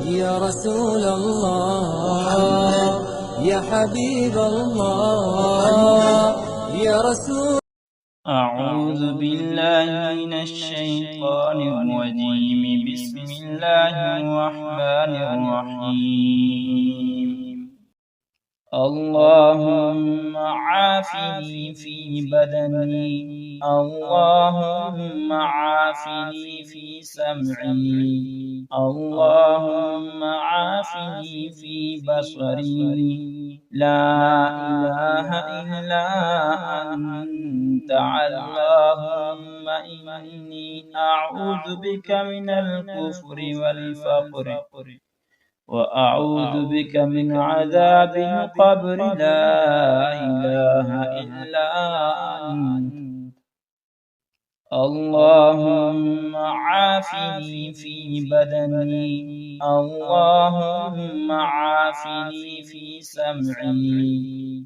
يا رسول الله يا حبيب الله يا رسول. أعوذ بالله من الشيطان الرجيم. بسم الله الرحمن الرحيم. اللهم عافني في بدني، اللهم عافني في سمعي، اللهم عافني في بصري. لا إله إلا أنت، اللهم إني أعوذ بك من الكفر والفقر، وأعوذ بك من عذاب القبر. لا إله إلا أنت. اللهم عافني في بدني، اللهم عافني في سمعي،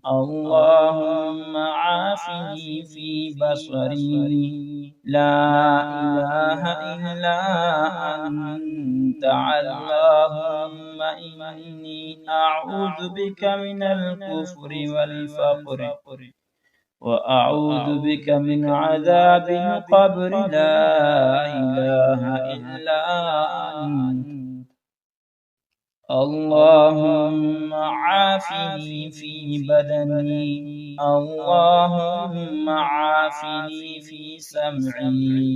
اللهم عافني في بصري. لا إله إلا أنت، اللهم إني أعوذ بك من الكفر والفقر، وأعوذ بك من عذاب القبر. لا إله إلا أنت. اللهم عافني في بدني، اللهم عافني في سمعي،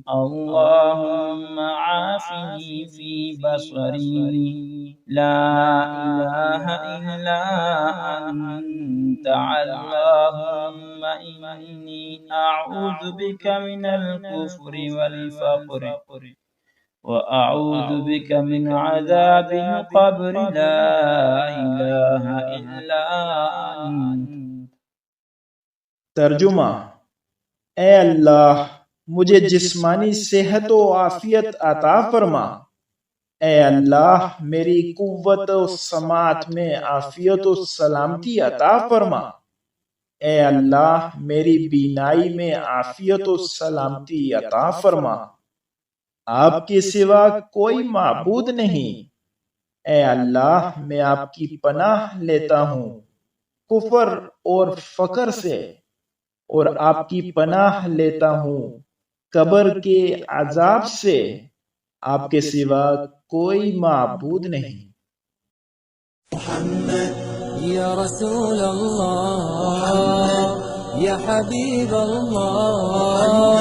اللهم عافني في بصري. لا إله إلا أنت، اللهم إني أعوذ بك من الكفر والفقر، وأعوذ بك من عذاب القبر. لا إله إلا أنت. ترجمہ: اے اللہ مجھے جسمانی صحت و عافیت عطا فرما۔ اے اللہ میری قوت و سماعت میں عافیت و سلامتی عطا فرما۔ اے اللہ میری بینائی میں عافیت و سلامتی عطا فرما۔ آپ کے سوا کوئی معبود نہیں۔ اے اللہ میں آپ کی پناہ لیتا ہوں کفر اور فقر سے، اور آپ کی پناہ لیتا ہوں قبر کے عذاب سے۔ آپ کے سوا کوئی معبود نہیں۔ يا رسول الله يا حبيب الله